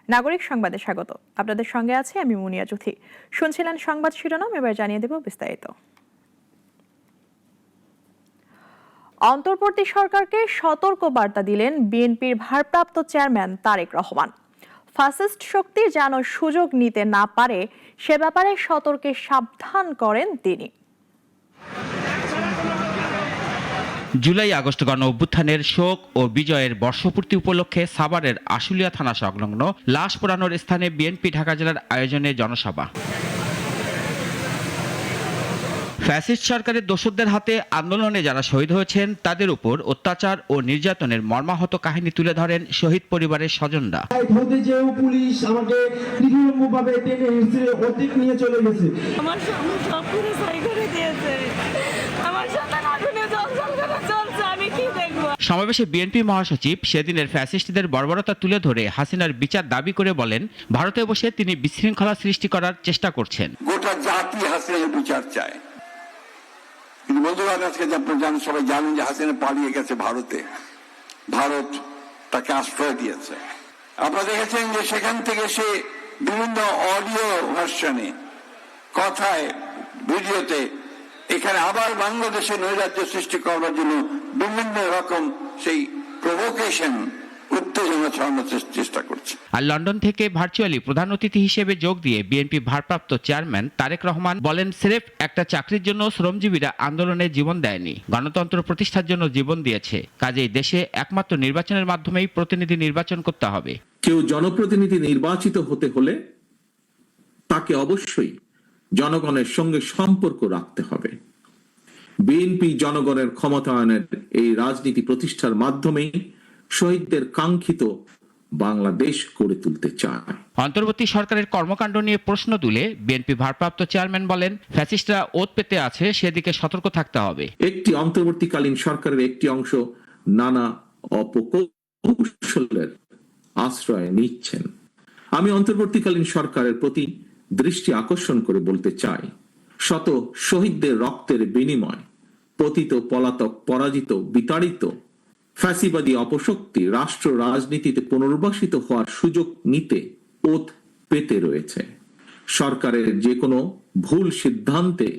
নাগরিক সংবাদে স্বাগত। আপনাদের সঙ্গে আছে আমি মুনিয়া জুথি। শুনছিলেন সংবাদ শিরোনাম, এবার জানিয়ে দেব বিস্তারিত। অন্তর্বর্তী সরকারকে সতর্ক বার্তা দিলেন বিএনপির ভারপ্রাপ্ত চেয়ারম্যান তারেক রহমান। ফ্যাসিস্ট শক্তি যেন সুযোগ নিতে না পারে সে ব্যাপারে সতর্কে সাবধান করেন তিনি। জুলাই আগস্ট গণ অভ্যুত্থানের শোক ও বিজয়ের বর্ষপূর্তি উপলক্ষে সাভারের আশুলিয়া থানা সংলগ্ন লাশ পোড়ানোর স্থানে বিএনপি ঢাকা জেলার আয়োজনে জনসভা। ফ্যাসিস্ট সরকারের দোসরদের হাতে আন্দোলনে যারা শহীদ হয়েছেন তাদের উপর অত্যাচার ও নির্যাতনের মর্মাহত কাহিনী তুলে ধরেন শহীদ পরিবারের স্বজনরা। পুলিশ আমাকে নির্মমভাবে টেনে হিঁচড়ে অধিক নিয়ে চলে গেছে। আমার স্বামী সব পুরো সাই করে দিয়েছে। আমার সন্তান আগুনে জ্বলজ্বল করে জ্বলছে, আমি কি দেখব? সমাবেশে বিএনপি মহাসচিব সেদিনের ফ্যাসিস্টদের বর্বরতা তুলে ধরে হাসিনার বিচার দাবি করে বলেন, ভারতে বসে তিনি বিশৃঙ্খলা সৃষ্টি করার চেষ্টা করছেন। গোটা জাতি হাসিনার বিচার চায়। কিন্তু বন্ধুরা, আজকে আপনারা সবাই জানেন যে হাসিনা পালিয়ে গেছে ভারতে। ভারত তাকে আশ্রয় দিয়েছে। আপনারা দেখেছেন যে সেখান থেকে সে বিভিন্ন অডিও ভার্সনে, কথায়, ভিডিওতে এখানে আবার বাংলাদেশে নৈরাজ্য সৃষ্টি করার জন্য বিভিন্ন রকম সেই প্রভোকেশন, উত্তেজনা ছড়ানোর চেষ্টা করছে। আর লন্ডন থেকে ভার্চুয়ালি প্রধান অতিথি হিসেবে যোগ দিয়ে বিএনপি ভারপ্রাপ্ত চেয়ারম্যান তারেক রহমান বলেন, স্রেফ একটা চাকরির জন্য শ্রমজীবীরা আন্দোলনে জীবন দেয়নি, গণতন্ত্র প্রতিষ্ঠার জন্য জীবন দিয়েছে। কাজেই দেশে একমাত্র নির্বাচনের মাধ্যমেই প্রতিনিধি নির্বাচন করতে হবে। কেউ জনপ্রতিনিধি নির্বাচিত হতে হলে তাকে অবশ্যই জনগণের সঙ্গে সম্পর্ক রাখতে হবে। বিএনপি জনগণের ক্ষমতায়নের এই রাজনীতি প্রতিষ্ঠার মাধ্যমেই শহীদদের কাঙ্ক্ষিত বাংলাদেশ গড়ে তুলতে চায়। অন্তর্বর্তী সরকারের কর্মকাণ্ড নিয়ে প্রশ্ন তুলে বিএনপি ভারপ্রাপ্ত চেয়ারম্যান বলেন, ফ্যাসিস্টরা ওত পেতে আছে, সেদিকে সতর্ক থাকতে হবে। একটি অন্তর্বর্তীকালীন সরকারের একটি অংশ নানা অপকৌশলের আশ্রয় নিচ্ছেন। আমি অন্তর্বর্তীকালীন সরকারের প্রতি দৃষ্টি আকর্ষণ করে বলতে চাই, শত শহীদদের রক্তের বিনিময় পতিত, পলাতক, পরাজিত, বিতাড়িত ফ্যাসিবাদী অপশক্তি রাষ্ট্র রাজনীতিতে পুনর্বাসিত হওয়ার সুযোগ নিতে ওত পেতে রয়েছে। সরকারের যে কোনো ভুল সিদ্ধান্তে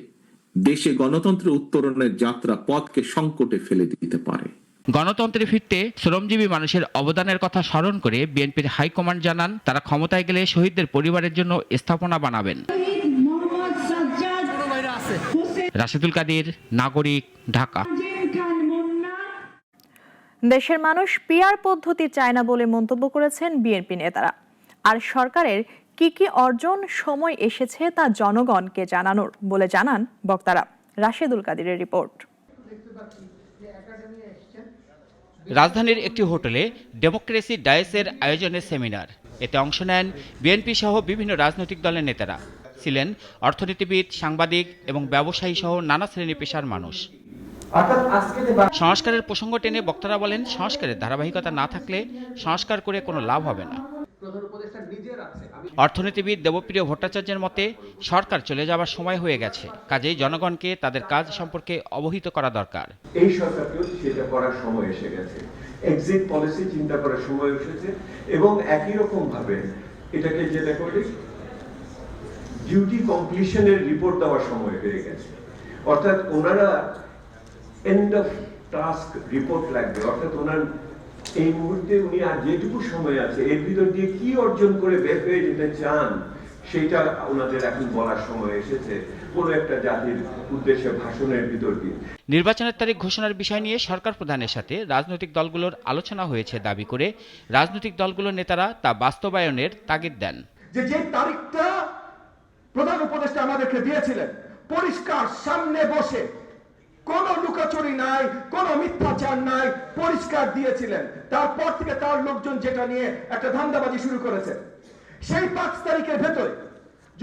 দেশে গণতন্ত্র উত্তরণের যাত্রা পথকে সংকটে ফেলে দিতে পারে। গণতন্ত্রে ফিরতে শ্রমজীবী মানুষের অবদানের কথা স্মরণ করে বিএনপির হাইকমান্ড জানান, তারা ক্ষমতায় গেলে শহীদদের পরিবারের জন্য স্থাপনা বানাবেন। রাশেদুল কাদির, নাগরিক, ঢাকা। দেশের মানুষ পিআর পদ্ধতি চায় না বলে মন্তব্য করেছেন বিএনপি নেতারা। আর সরকারের কি কি অর্জন সময় এসেছে তা জনগণকে জানানোর বলে জানান বক্তারা। রাশেদুল কাদিরের রিপোর্ট। রাজধানীর একটি হোটেলে ডেমোক্রেসি ডায়েসের আয়োজনে সেমিনার। এতে অংশ নেন বিএনপি সহ বিভিন্ন রাজনৈতিক দলের নেতারা। ছিলেন অর্থনীতিবিদ, সাংবাদিক এবং ব্যবসায়ী সহ নানা শ্রেণী পেশার মানুষ। সংস্কারের প্রসঙ্গ টেনে বক্তারা বলেন, সংস্কারের ধারাবাহিকতা না থাকলে সংস্কার করে কোনো লাভ হবে না। অর্থনীতিবিদ দেবপ্রিয় ভট্টাচার্যের মতে, সরকার চলে যাবার সময় হয়ে গেছে, কাজেই জনগণকে তাদের কাজ সম্পর্কে অবহিত করা দরকার। এই সরকারকেও সেটা করার সময় এসে গেছে, এক্সিট পলিসি চিন্তা করার সময় এসেছে, এবং একই রকম ভাবে এটাকে যেটা করে ডিউটি কমপ্লিশনের রিপোর্ট দেওয়ার সময় হয়ে গেছে। অর্থাৎ ওনারা এন্ড অফ টাস্ক রিপোর্ট লাগবে। অর্থাৎ ওনার এই মুহূর্তে উনি আর যেটুকু সময় আছে এর ভিতর দিয়ে কি অর্জন করে বের হয়ে যেতে চান সেটা ওনাদের এখন বলার সময় এসেছে, কোনো একটা জাতির উদ্দেশ্যে ভাষণের ভিতর দিয়ে। নির্বাচনের তারিখ ঘোষণার বিষয় নিয়ে সরকার প্রধানের সাথে রাজনৈতিক দলগুলোর আলোচনা হয়েছে দাবি করে রাজনৈতিক দলগুলোর নেতারা তা বাস্তবায়নের তাগিদ দেন। যে তারিখটা প্রধান উপদেষ্টা আমাদেরকে দিয়েছিলেন, পরিষ্কার সামনে বসে, কোন লুকাচুরি নাই, কোন মিথ্যাচার নাই, পরিষ্কার দিয়েছিলেন। তারপর থেকে তার লোকজন যেটা নিয়ে একটা ধান্দাবাজি শুরু করেছে। সেই 5 তারিখের ভেতরে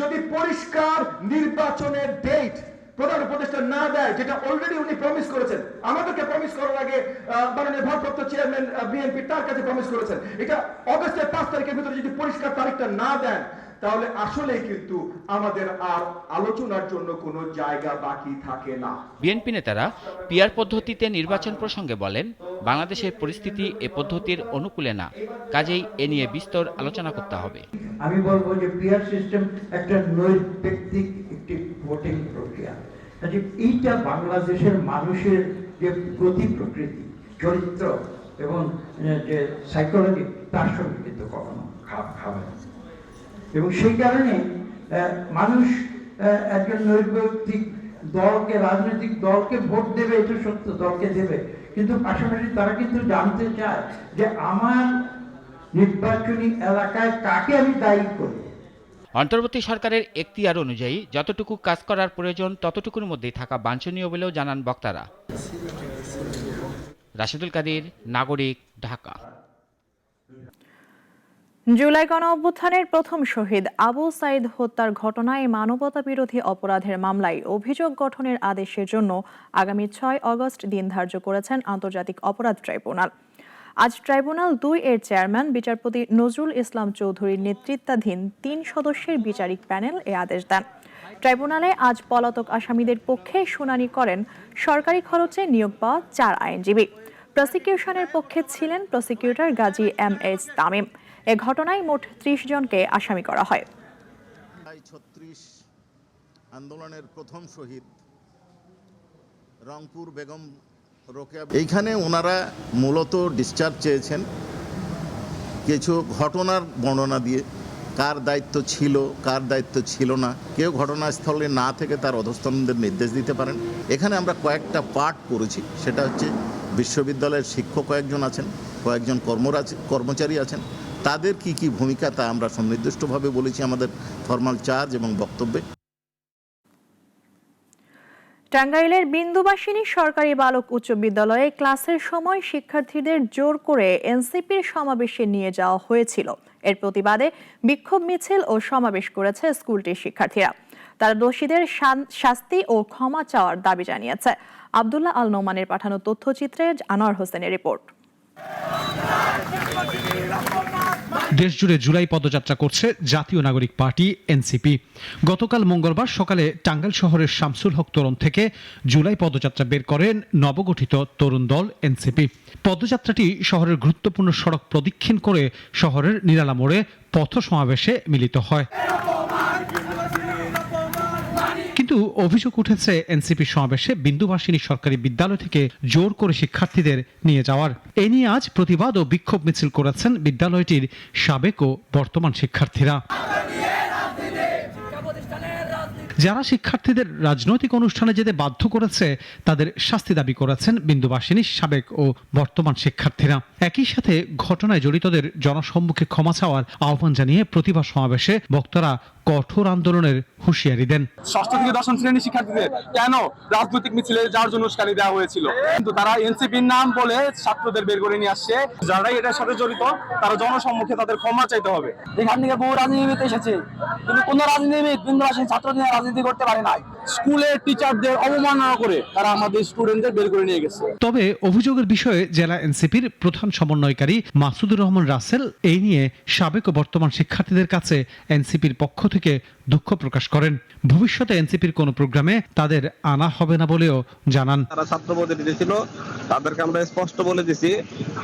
যদি পরিষ্কার নির্বাচনের ডেট প্রধান উপদেষ্টা না দেয়, যেটা অলরেডি উনি প্রমিস করেছেন, আমাদেরকে প্রমিস করার আগে মাননীয় ভারপ্রাপ্ত চেয়ারম্যান বিএনপি তার কাছে প্রমিস করেছেন, এটা অগস্টের 5 তারিখের ভিতরে যদি পরিষ্কার তারিখটা না দেন, তাহলে আসলেই কিন্তু আমাদের আর আলোচনার জন্য কোনো জায়গা বাকি থাকে না। বিএনপি নেতারা পিআর পদ্ধতিতে নির্বাচন প্রসঙ্গে বলেন, বাংলাদেশের পরিস্থিতি এ পদ্ধতির অনুকূলে না, কাজেই এ নিয়ে বিস্তর আলোচনা করতে হবে। আমি বলবো যে পিআর সিস্টেম একটা নৈর্ব্যক্তিক একটি ভোটিং প্রক্রিয়া। এইটা বাংলাদেশের মানুষের যে গতি প্রকৃতি, চরিত্র এবং যে সাইকোলজি, তার সঙ্গে কিন্তু কখনো খাপ খাবে না। এবং সেই কারণে মানুষ একজন নৈর্ব্যক্তিক দলকে, রাজনৈতিক দলকে ভোট দেবে, এটা সত্য, দলকে দেবে, কিন্তু পাশাপাশি তারা কিন্তু জানতে চায় যে আমার নির্বাচনী এলাকায় কাকে আমি দায়ী করি। অন্তর্বর্তী সরকারের এখতিয়ার অনুযায়ী যতটুকু কাজ করার প্রয়োজন ততটুকুর মধ্যেই থাকা বাঞ্ছনীয় বলেও জানান বক্তারা। রাশেদুল কাদির, নাগরিক, ঢাকা। জুলাই গণঅভ্যুত্থানের প্রথম শহীদ আবু সাইদ হত্যার ঘটনায় মানবতা বিরোধী অপরাধের মামলায় অভিযোগ গঠনের আদেশের জন্য আগামী 6 আগস্ট দিন ধার্য করেছেন আন্তর্জাতিক অপরাধ ট্রাইব্যুনাল। আজ ট্রাইব্যুনাল 2 এর চেয়ারম্যান বিচারপতি নজরুল ইসলাম চৌধুরীর নেতৃত্বাধীন 3 সদস্যের বিচারিক প্যানেল এ আদেশ দেন। ট্রাইব্যুনালে আজ পলাতক আসামিদের পক্ষে শুনানি করেন সরকারি খরচে নিয়োগ পাওয়া 4 আইনজীবী। প্রসিকিউশনের পক্ষে ছিলেন প্রসিকিউটর গাজী এম.এস. তামিম। এ ঘটনায় মোট 30 জনকে আসামি করা হয়। 36 আন্দোলনের প্রথম শহীদ রংপুর বেগম রোকেয়া, এইখানে ওনারা মূলত ডিসচার্জ চেয়েছেন কিছু ঘটনার বর্ণনা দিয়ে, কার দায়িত্ব ছিল কার দায়িত্ব ছিল না, কেউ ঘটনাস্থলে না থেকে তার অধস্তনদের নির্দেশ দিতে পারেন। এখানে আমরা কয়েকটা পার্ট করেছি, সেটা হচ্ছে বিশ্ববিদ্যালয়ের শিক্ষক কয়েকজন আছেন, কয়েকজন কর্মচারী আছেন, তাদের কি কি ভূমিকা তা আমরা সুনির্দিষ্টভাবে বলেছি আমাদের ফরমাল চার্জ এবং বক্তব্যে। টাঙ্গাইলের বিন্দুবাসিনী সরকারি বালক উচ্চ বিদ্যালয়ে ক্লাসের সময় শিক্ষার্থীদের জোর করে এনসিপির সমাবেশে নিয়ে যাওয়া হয়েছিল। এর প্রতিবাদে বিক্ষোভ মিছিল ও সমাবেশ করেছে স্কুলটির শিক্ষার্থীরা। তারা দোষীদের শাস্তি ও ক্ষমা চাওয়ার দাবি জানিয়েছে। আব্দুল্লাহ আল নোমানের পাঠানো তথ্যচিত্রে আনোয়ার হোসেনের রিপোর্ট। দেশজুড়ে জুলাই পদযাত্রা করছে জাতীয় নাগরিক পার্টি এনসিপি। গতকাল মঙ্গলবার সকালে টাঙ্গাইল শহরের শামসুল হক তোরণ থেকে জুলাই পদযাত্রা বের করেন নবগঠিত তরুণ দল এনসিপি। পদযাত্রাটি শহরের গুরুত্বপূর্ণ সড়ক প্রদক্ষিণ করে শহরের নিরালা মোড়ে পথ সমাবেশে মিলিত হয়। কিন্তু অভিযোগ উঠেছে এনসিপি সমাবেশে বিন্দুবাসিনী সরকারি বিদ্যালয় থেকে জোর করে শিক্ষার্থীদের নিয়ে যাওয়ার। এ নিয়ে আজ প্রতিবাদ ও বিক্ষোভ মিছিল করেছেন বিদ্যালয়টির সাবেক ও বর্তমান শিক্ষার্থীরা। যারা শিক্ষার্থীদের রাজনৈতিক অনুষ্ঠানে যেতে বাধ্য করেছে তাদের শাস্তি দাবি করেছেন বিন্দুবাসিনীর সাবেক ও বর্তমান শিক্ষার্থীরা। একই সাথে ঘটনায় জড়িতদের জনসম্মুখে ক্ষমা চাওয়ার আহ্বান জানিয়ে প্রতিবাদ সমাবেশে বক্তারা কঠোর আন্দোলনের হুঁশিয়ারি দেন। ষষ্ঠ থেকে দশম শ্রেণীর শিক্ষার্থীদের কেন রাজনৈতিক মিছিলে যাওয়ার জন্য উস্কানি দেওয়া হয়েছিল, কিন্তু তারা এনসিপির নাম বলে ছাত্রদের বের করে নিয়ে আসছে। যারাই এটার সাথে জড়িত তারা জনসম্মুখে তাদের ক্ষমা চাইতে হবে। এখান থেকে বহু রাজনীতিবিদ এসেছে, কিন্তু কোন রাজনীতিবিদ বিন্দুবাসিনী ছাত্রদের রাজনীতি করতে পারে নাই। স্কুলের টিচারদের অবমাননা করে তারা আমাদের স্টুডেন্টদের বের করে নিয়ে গেছে। তবে অভিযোগের বিষয়ে জেলা এনসিপির প্রধান সমন্বয়কারী মাসুদুর রহমান রাসেল এই নিয়ে সাবেক ও বর্তমান শিক্ষার্থীদের কাছে এনসিপির পক্ষ থেকে দুঃখ প্রকাশ করেন। ভবিষ্যতে এনসিপির কোনো প্রোগ্রামে তাদের আনা হবে না বলেও জানান। তারা ছাত্র প্রতিনিধি ছিল, তাদেরকে আমরা স্পষ্ট বলে দিছি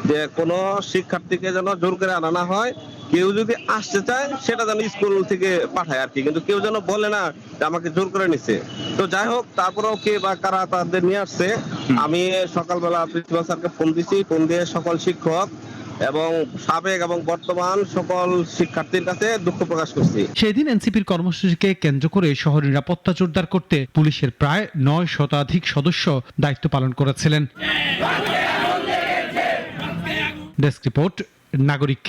যে কোনো শিক্ষার্থীকে যেন জোর করে আনা না হয়। কেউ যদি আসতে চায় সেটা যেন স্কুল থেকে পাঠায় আর কি, কিন্তু কেউ যেন বলে না যে আমাকে জোর করে নিচ্ছে। তো যাই হোক, তারপরেও কে বা কারা তাদের নিয়ে আসছে, আমি সকালবেলা প্রিন্সিপাল স্যারকে ফোন দিছি, ফোন দিয়ে সকল শিক্ষক এবং সাবেক এবং বর্তমান সকল শিক্ষার্থীর কাছে দুঃখ প্রকাশ করছি। সেদিন এনসিপির কর্মসূচিকে কেন্দ্র করে শহর নিরাপত্তা জোরদার করতে পুলিশের প্রায় 9 শতাধিক সদস্য দায়িত্ব পালন করেছিলেন। ডেস্ক রিপোর্ট, নাগরিক।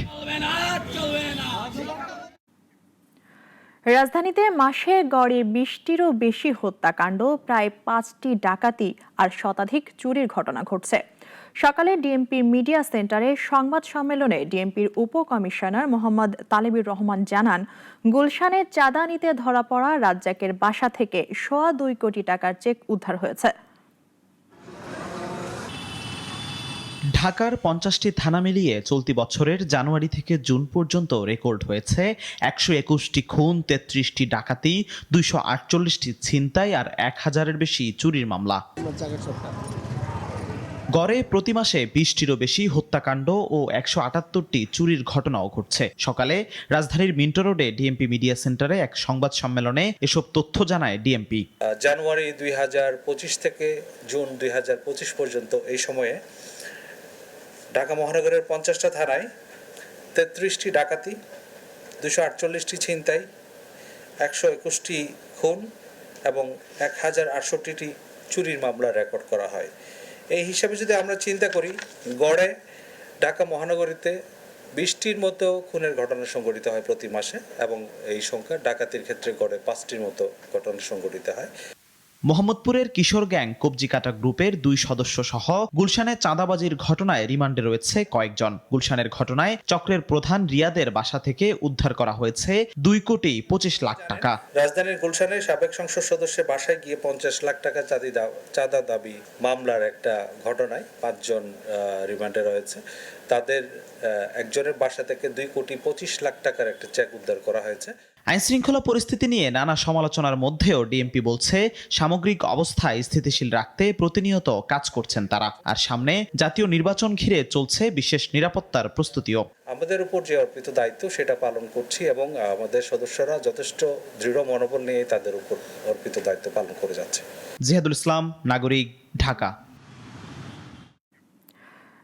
রাজধানীতে মাসে গড়ে 20টিরও বেশি হত্যাকাণ্ড, প্রায় 5টি ডাকাতি আর শতাধিক চুরির ঘটনা ঘটছে। সকালে ডিএমপির মিডিয়া সেন্টারে সংবাদ সম্মেলনে ডিএমপির উপকমিশনার মোহাম্মদ তালেবুর রহমান জানান, গুলশানে চাঁদা নিতে ধরা পড়া রাজ্জাকের বাসা থেকে 2.25 কোটি টাকার চেক উদ্ধার হয়েছে। ঢাকার 50টি থানা মিলিয়ে চলতি বছরের জানুয়ারি থেকে জুন পর্যন্ত রেকর্ড হয়েছে 121টি খুন, 33টি ডাকাতি, 248টি ছিনতাই আর 1000-এর বেশি চুরির মামলা। গড়ে প্রতি মাসে 20টিরও বেশি হত্যাকাণ্ড ও 178টি চুরির ঘটনাও ঘটছে। সকালে রাজধানীর মিন্টো রোডে ডিএমপি মিডিয়া সেন্টারে এক সংবাদ সম্মেলনে এসব তথ্য জানায় ডিএমপি। জানুয়ারি 2025 থেকে জুন 2025 পর্যন্ত এই সময়ে ঢাকা মহানগরের 50টা থানায় 33টি ডাকাতি, 248টি ছিনতাই, 121টি খুন এবং 1068টি চুরির মামলা রেকর্ড করা হয়। এই হিসাবে যদি আমরা চিন্তা করি, গড়ে ঢাকা মহানগরীতে 20টির মতো খুনের ঘটনা সংঘটিত হয় প্রতি মাসে এবং এই সংখ্যা ডাকাতির ক্ষেত্রে গড়ে 5টির মতো ঘটনা সংঘটিত হয়। মোহাম্মদপুরের কিশোর গ্যাং কবজি কাটা গ্রুপের 2 সদস্য সহ গুলশানে চাঁদাবাজির ঘটনায় রিমান্ডে রয়েছে কয়েকজন। গুলশানের ঘটনায় চক্রের প্রধান রিয়াদের বাসা থেকে উদ্ধার করা হয়েছে 2,25,00,000 টাকা। রাজধানীর গুলশানে সাবেক সংসদ সদস্যের বাসায় গিয়ে 50 লাখ টাকা চাঁদা দাবি মামলার একটা ঘটনায় 5 জন রিমান্ডে রয়েছে। তাদের একজনের বাসা থেকে 2,25,00,000 টাকার একটা চেক উদ্ধার করা হয়েছে। আইনশৃঙ্খলা পরিস্থিতি নিয়ে নানা সমালোচনার মধ্যেও ডিএমপি বলছে সামগ্রিক অবস্থায় স্থিতিশীল রাখতে প্রতিনিয়ত কাজ করছেন তারা। আর সামনে জাতীয় নির্বাচন ঘিরে চলছে বিশেষ নিরাপত্তার প্রস্তুতিও। আমাদের উপর যে অর্পিত দায়িত্ব সেটা পালন করছি এবং আমাদের সদস্যরা যথেষ্ট দৃঢ় মনোবল নিয়ে তাদের উপর অর্পিত দায়িত্ব পালন করে যাচ্ছে। জিহাদুল ইসলাম, নাগরিক, ঢাকা।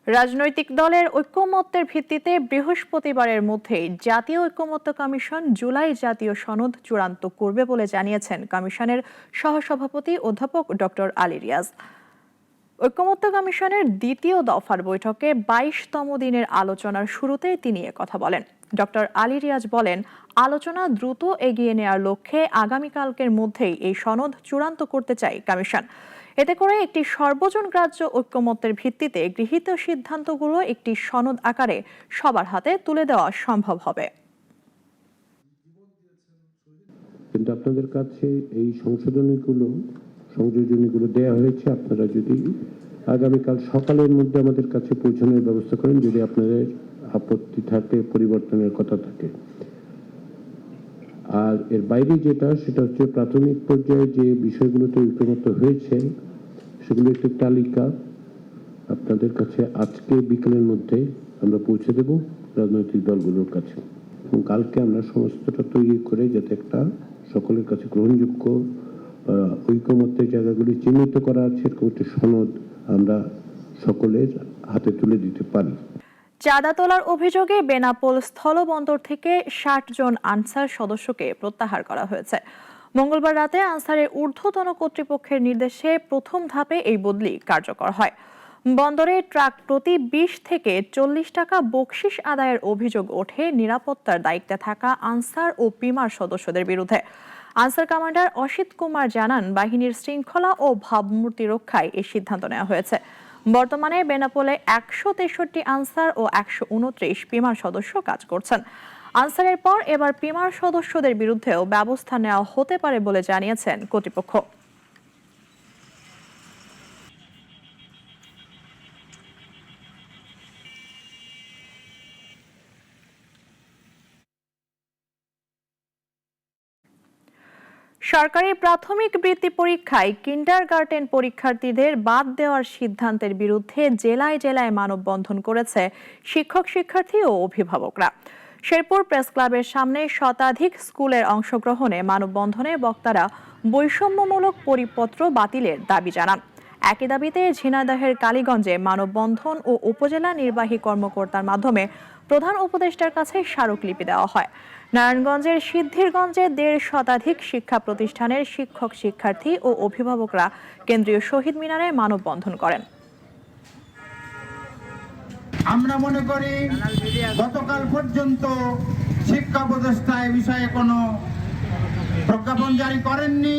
রাজনৈতিক দলের ঐক্যমত্যের ভিত্তিতে বৃহস্পতিবারের মধ্যেই জাতীয় ঐক্যমত্য কমিশন জুলাই জাতীয় সনদ চূড়ান্ত করবে বলে জানিয়েছেন কমিশনের সহসভাপতি অধ্যাপক ডক্টর আলী রিয়াজ। ঐক্যমত্য কমিশনের দ্বিতীয় দফার বৈঠকে 22তম দিনের আলোচনার শুরুতে তিনি কথা বলেন। ডক্টর আলী রিয়াজ বলেন, আলোচনা দ্রুত এগিয়ে নেওয়ার লক্ষ্যে আগামীকালকের মধ্যেই এই সনদ চূড়ান্ত করতে চায় কমিশন। এতে করে একটি সর্বজন গ্রাহ্য ঐক্যমত্যের ভিত্তিতে গৃহীত সিদ্ধান্তগুলো একটি সনদ আকারে সবার হাতে তুলে দেওয়া সম্ভব হবে। কিন্তু আপনাদের কাছে এই সংযোজনীগুলো দেওয়া হয়েছে, আপনারা যদি আগামীকাল সকালের মধ্যে আমাদের কাছে পৌঁছানোর ব্যবস্থা করেন, যদি আপনাদের আপত্তি থাকে, পরিবর্তনের কথা থাকে। আর এর বাইরে সেটা হচ্ছে প্রাথমিক পর্যায়ে যে বিষয়গুলোতে ঐক্যমত্য হয়েছে সেগুলো একটি তালিকা আপনাদের কাছে আজকে বিকেলের মধ্যে আমরা পৌঁছে দেব রাজনৈতিক দলগুলোর কাছে, এবং কালকে আমরা সমস্তটা তৈরি করে যাতে একটা সকলের কাছে গ্রহণযোগ্য ঐক্যমত্যের জায়গাগুলি চিহ্নিত করা আছে এরকম একটি সনদ আমরা সকলের হাতে তুলে দিতে পারি। চাঁদা তোলার অভিযোগে বেনাপোল স্থলবন্দর থেকে 60 জন আনসার সদস্যকে প্রত্যাহার করা হয়েছে। মঙ্গলবার রাতে আনসারের ঊর্ধ্বতন কর্তৃপক্ষের নির্দেশে প্রথম ধাপে এই বদলি কার্যকর হয়। বন্দরে ট্রাক প্রতি 20 থেকে 40 টাকা বকশিশ আদায়ের অভিযোগ ওঠে নিরাপত্তার দায়িত্বে থাকা আনসার ও পিমার সদস্যদের বিরুদ্ধে। আনসার কমান্ডার অসিত কুমার জানান, বাহিনীর শৃঙ্খলা ও ভাবমূর্তি রক্ষায় এই সিদ্ধান্ত নেওয়া হয়েছে। বর্তমানে বেনাপোলে 163 আনসার ও 129 পিমার সদস্য কাজ করছেন। আনসারের পর এবার পিমার সদস্যদের বিরুদ্ধেও ব্যবস্থা নেওয়া হতে পারে বলে জানিয়েছেন কর্তৃপক্ষ। সরকারি প্রাথমিক বৃত্তি পরীক্ষায় কিন্ডারগার্টেন পরীক্ষার্থীদের বাদ দেওয়ার সিদ্ধান্তের বিরুদ্ধে জেলায় জেলায় মানববন্ধন করেছে শিক্ষক, শিক্ষার্থী ও অভিভাবকরা। শেরপুর প্রেস ক্লাবের সামনে শতাধিক স্কুলের অংশগ্রহণে মানববন্ধনে বক্তারা বৈষম্যমূলক পরিপত্র বাতিলের দাবি জানান। একই দাবিতে ঝিনাইদহের কালীগঞ্জে মানববন্ধন ও উপজেলা নির্বাহী কর্মকর্তার মাধ্যমে প্রধান উপদেষ্টার কাছে স্মারকলিপি দেওয়া হয়। নারায়ণগঞ্জের সিদ্ধিরগঞ্জে 1.5 শতাধিক শিক্ষা প্রতিষ্ঠানের শিক্ষক, শিক্ষার্থী ও অভিভাবকরা কেন্দ্রীয় শহীদ মিনারে মানববন্ধন করেন। আমরা মনে করি গতকাল পর্যন্ত শিক্ষা উপদেষ্টা এ বিষয়ে কোনো প্রজ্ঞাপন জারি করেননি,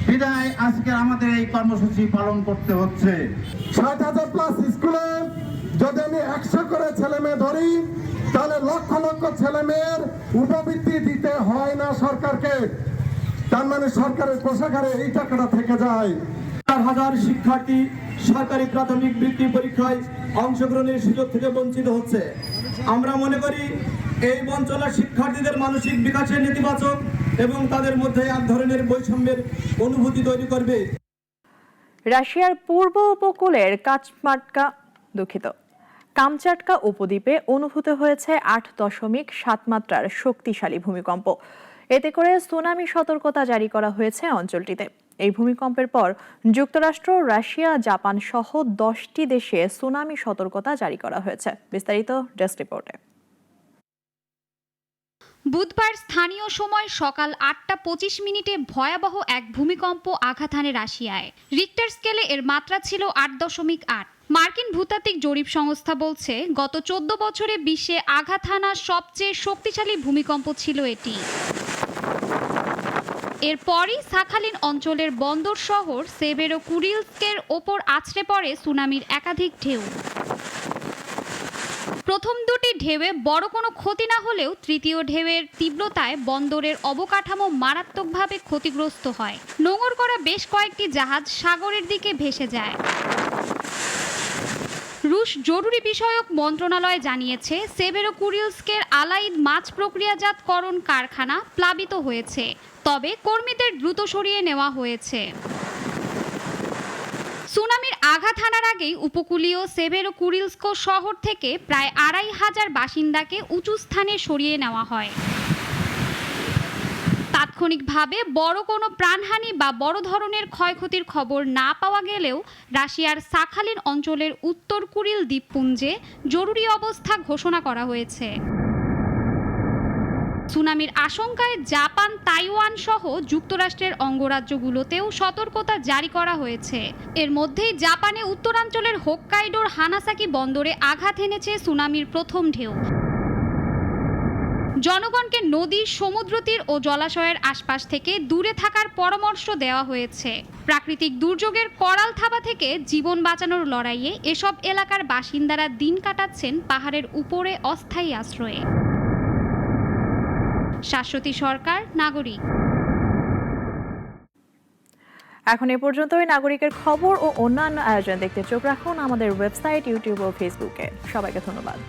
বিধায় আজকে আমাদের এই কর্মসূচি পালন করতে হচ্ছে। 60,000+ স্কুলে যদি আমি 100 করে ছেলে মেয়ে ধরি, তাহলে লক্ষ লক্ষ ছেলে মেয়ের উপবৃত্তি দিতে হয় না সরকারকে। তার মানে সরকারের কোষাগারে এই টাকাটা থেকে যায়। 4,000 শিক্ষার্থী সরকারি প্রাথমিক বৃত্তি পরীক্ষায় অংশগ্রহণের সুযোগ থেকে বঞ্চিত হচ্ছে। আমরা মনে করি এই বঞ্চনা শিক্ষার্থীদের মানসিক বিকাশের নেতিবাচক এবং তাদের মধ্যে এক ধরনের বৈষম্যের অনুভূতি তৈরি করবে। রাশিয়ার পূর্ব উপকূলের কামচাটকা উপদ্বীপে অনুভূত হয়েছে 8.7 মাত্রার শক্তিশালী ভূমিকম্প। এতে করে সুনামি সতর্কতা জারি করা হয়েছে অঞ্চলটিতে। এই ভূমিকম্পের পর যুক্তরাষ্ট্র, রাশিয়া, জাপান সহ 10টি দেশে সুনামি সতর্কতা জারি করা হয়েছে। বিস্তারিত ডেস্ক রিপোর্টে। বুধবার স্থানীয় সময় সকাল 8:25 ভয়াবহ এক ভূমিকম্প আঘাত হানে রাশিয়ায়। রিক্টার স্কেলে এর মাত্রা ছিল 8.8। মার্কিন ভূতাত্ত্বিক জরিপ সংস্থা বলছে গত 14 বছরে বিশ্বে আঘাত হানা সবচেয়ে শক্তিশালী ভূমিকম্প ছিল এটি। এরপরই সাখালিন অঞ্চলের বন্দর শহর সেভেরোকুরিলস্কের ওপর আছড়ে পড়ে সুনামির একাধিক ঢেউ। প্রথম দুটি ঢেউয়ে বড় কোনো ক্ষতি না হলেও তৃতীয় ঢেউয়ের তীব্রতায় বন্দরের অবকাঠামো মারাত্মকভাবে ক্ষতিগ্রস্ত হয়। নোঙর করা বেশ কয়েকটি জাহাজ সাগরের দিকে ভেসে যায়। রুশ জরুরি বিষয়ক মন্ত্রণালয় জানিয়েছে সেভেরোকুরিলস্কের আলাইদ মাছ প্রক্রিয়াজাতকরণ কারখানা প্লাবিত হয়েছে, তবে কর্মীদের দ্রুত সরিয়ে নেওয়া হয়েছে। সুনামির আঘাত হানার আগেই উপকূলীয় সেভেরোকুরিলস্ক শহর থেকে প্রায় 2500 বাসিন্দাকে উঁচু স্থানে সরিয়ে নেওয়া হয়। তাৎক্ষণিকভাবে বড় কোনো প্রাণহানি বা বড় ধরনের ক্ষয়ক্ষতির খবর না পাওয়া গেলেও রাশিয়ার সাখালিন অঞ্চলের উত্তর কুরিল দ্বীপপুঞ্জে জরুরি অবস্থা ঘোষণা করা হয়েছে। সুনামির আশঙ্কায় জাপান, তাইওয়ান সহ যুক্তরাষ্ট্রের অঙ্গরাজ্যগুলোতেও সতর্কতা জারি করা হয়েছে। এর মধ্যেই জাপানে উত্তরাঞ্চলের হোক্কাইডোর হানাসাকি বন্দরে আঘাত এনেছে সুনামির প্রথম ঢেউ। জনগণকে নদী, সমুদ্র তীর ও জলাশয়ের আশপাশ থেকে দূরে থাকার পরামর্শ দেওয়া হয়েছে। প্রাকৃতিক দুর্যোগের করাল থাবা থেকে জীবন বাঁচানোর লড়াইয়ে এসব এলাকার বাসিন্দারা দিন কাটাচ্ছেন পাহাড়ের উপরে অস্থায়ী আশ্রয়ে। শাশ্বতী সরকার, নাগরিক। এখন এ পর্যন্তই। নাগরিকের খবর ও অন্যান্য আয়োজন দেখতে চোখ রাখুন আমাদের ওয়েবসাইট, ইউটিউব ও ফেসবুকে। সবাইকে ধন্যবাদ।